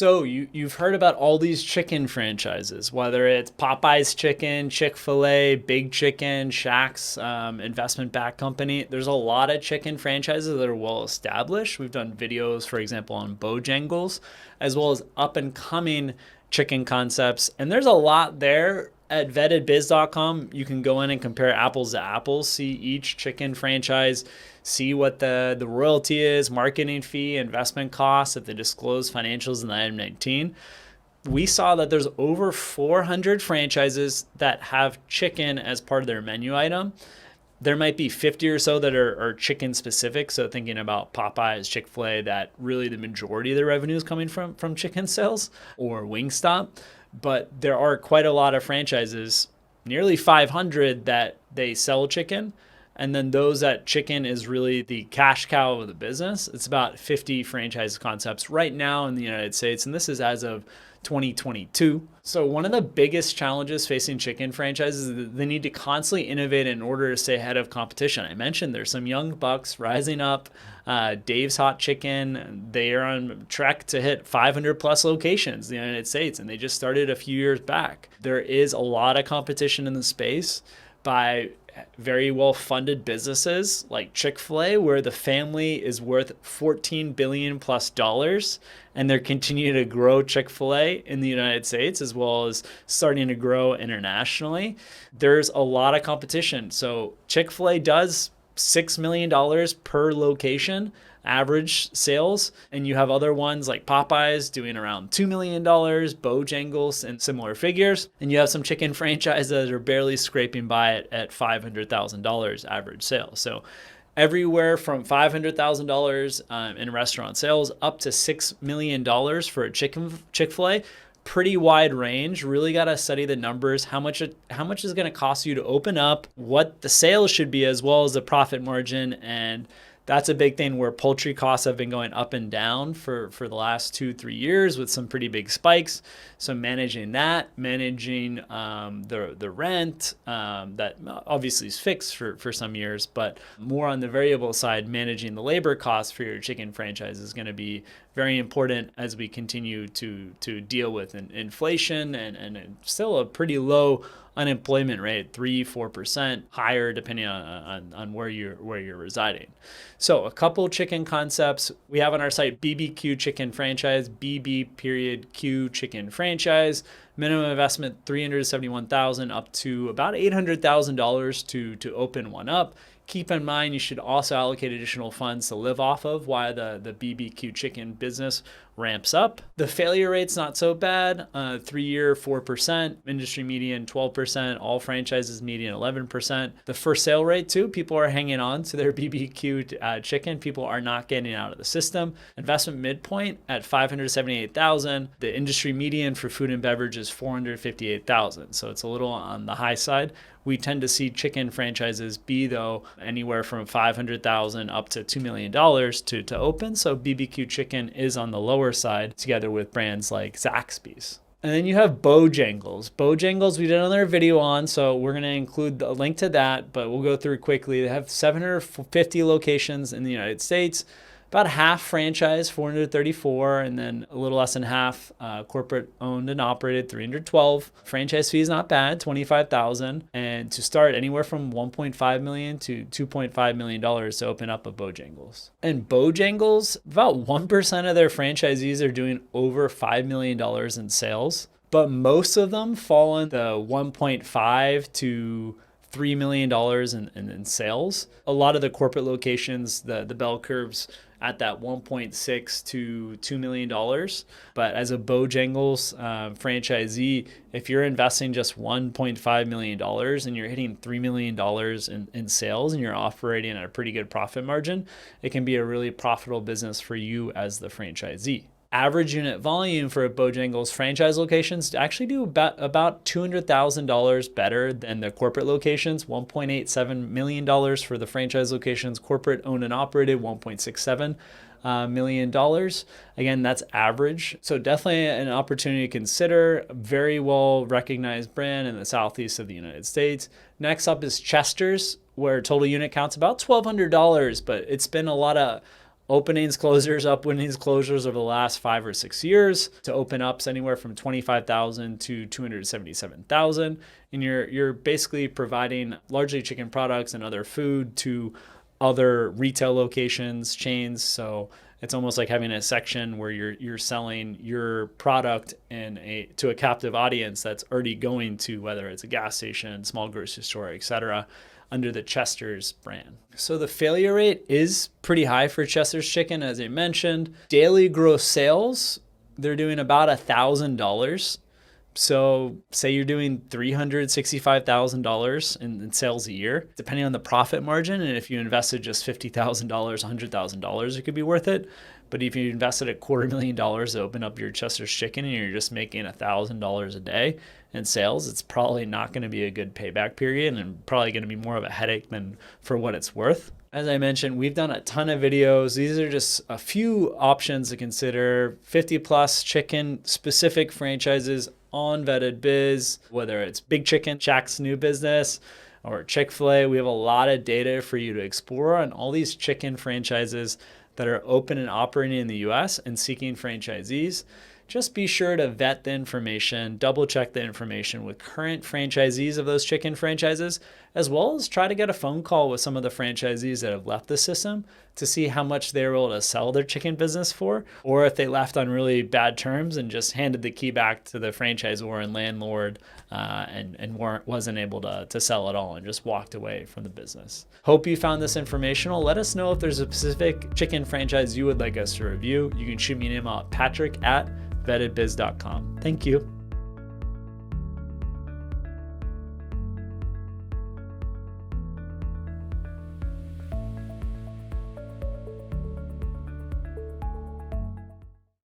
So you've heard about all these chicken franchises, whether it's Popeye's Chicken, Chick-fil-A, Big Chicken, Shaq's investment-backed company. There's a lot of chicken franchises that are well established. We've done videos, for example, on Bojangles, as well as up-and-coming chicken concepts. And there's a lot there. At vettedbiz.com, you can go in and compare apples to apples, see each chicken franchise, see what the royalty is, marketing fee, investment costs, if they disclose financials in the item 19. We saw that there's over 400 franchises that have chicken as part of their menu item. There might be 50 or so that are chicken specific. So thinking about Popeyes, Chick-fil-A, that really the majority of the revenue is coming from chicken sales, or Wingstop. But there are quite a lot of franchises, nearly 500, that they sell chicken. And then those that chicken is really the cash cow of the business. It's about 50 franchise concepts right now in the United States. And this is as of 2022. So one of the biggest challenges facing chicken franchises is that they need to constantly innovate in order to stay ahead of competition. I mentioned there's some young bucks rising up. Dave's Hot Chicken, they are on track to hit 500 plus locations in the United States, and they just started a few years back. There is a lot of competition in the space by very well-funded businesses like Chick-fil-A, where the family is worth $14 billion plus dollars, and they're continuing to grow Chick-fil-A in the United States as well as starting to grow internationally. There's a lot of competition. So Chick-fil-A does $6 million per location average sales, and you have other ones like Popeyes doing around $2 million, Bojangles and similar figures, and you have some chicken franchises that are barely scraping by it at $500,000 average sales. So everywhere from $500,000 in restaurant sales up to $6 million for a Chick-fil-A. Pretty wide range. Really got to study the numbers, how much is going to cost you to open up, what the sales should be, as well as the profit margin. And that's a big thing where poultry costs have been going up and down for the last 2-3 years with some pretty big spikes. So managing the rent, that obviously is fixed for some years, but more on the variable side, managing the labor costs for your chicken franchise is going to be very important as we continue to deal with inflation and still a pretty low unemployment rate, 3-4%, higher depending on where you're residing. So a couple chicken concepts we have on our site: Bb.q Chicken franchise, Bb.q Chicken franchise. Minimum investment $371,000 up to about $800,000 to open one up. Keep in mind, you should also allocate additional funds to live off of while the Bb.q Chicken business ramps up. The failure rate's not so bad. 3-year, 4%, industry median 12%, all franchises median 11%. The first sale rate too, people are hanging on to their Bb.q Chicken. People are not getting out of the system. Investment midpoint at $578,000. The industry median for food and beverage is $458,000. So it's a little on the high side. We tend to see chicken franchises be, though, anywhere from $500,000 up to $2 million to open. So Bb.q Chicken is on the lower side, together with brands like Zaxby's. And then you have Bojangles. Bojangles we did another video on, so we're going to include a link to that, but we'll go through quickly. They have 750 locations in the United States. About half franchise, 434, and then a little less than half corporate owned and operated, 312. Franchise fee is not bad, $25,000, and to start anywhere from $1.5 million to $2.5 million to open up a Bojangles. And Bojangles, about 1% of their franchisees are doing over $5 million in sales, but most of them fall in the 1.5 to $3 million in sales. A lot of the corporate locations, the bell curves at that 1.6 to $2 million. But as a Bojangles franchisee, if you're investing just $1.5 million and you're hitting $3 million in sales and you're operating at a pretty good profit margin, it can be a really profitable business for you as the franchisee. Average unit volume for a Bojangles franchise locations actually do about $200,000 better than the corporate locations. $1.87 million for the franchise locations. Corporate owned and operated, $1.67 million. Again, that's average. So definitely an opportunity to consider. Very well recognized brand in the southeast of the United States. Next up is Chester's, where total unit count's about $1,200, but it's been a lot of openings, closures, openings, closures over the last 5 or 6 years to open ups anywhere from 25,000 to 277,000. And you're basically providing largely chicken products and other food to other retail locations, chains. So it's almost like having a section where you're selling your product to a captive audience that's already going to, whether it's a gas station, small grocery store, etc., under the Chester's brand. So the failure rate is pretty high for Chester's Chicken, as I mentioned. Daily gross sales, they're doing about $1,000. So say you're doing $365,000 in sales a year, depending on the profit margin. And if you invested just $50,000, $100,000, it could be worth it. But if you invested $250,000 to open up your Chester's Chicken and you're just making $1,000 a day in sales, it's probably not going to be a good payback period and probably going to be more of a headache than for what it's worth. As I mentioned, we've done a ton of videos. These are just a few options to consider. 50 plus chicken specific franchises on Vetted Biz, whether it's Big Chicken, Shaq's new business, or Chick-fil-A. We have a lot of data for you to explore on all these chicken franchises that are open and operating in the US and seeking franchisees. Just be sure to vet the information, double check the information with current franchisees of those chicken franchises, as well as try to get a phone call with some of the franchisees that have left the system to see how much they were able to sell their chicken business for, or if they left on really bad terms and just handed the key back to the franchisor and landlord and wasn't able to sell it all and just walked away from the business. Hope you found this informational. Let us know if there's a specific chicken franchise you would like us to review. You can shoot me an email at patrick@vettedbiz.com. Thank you.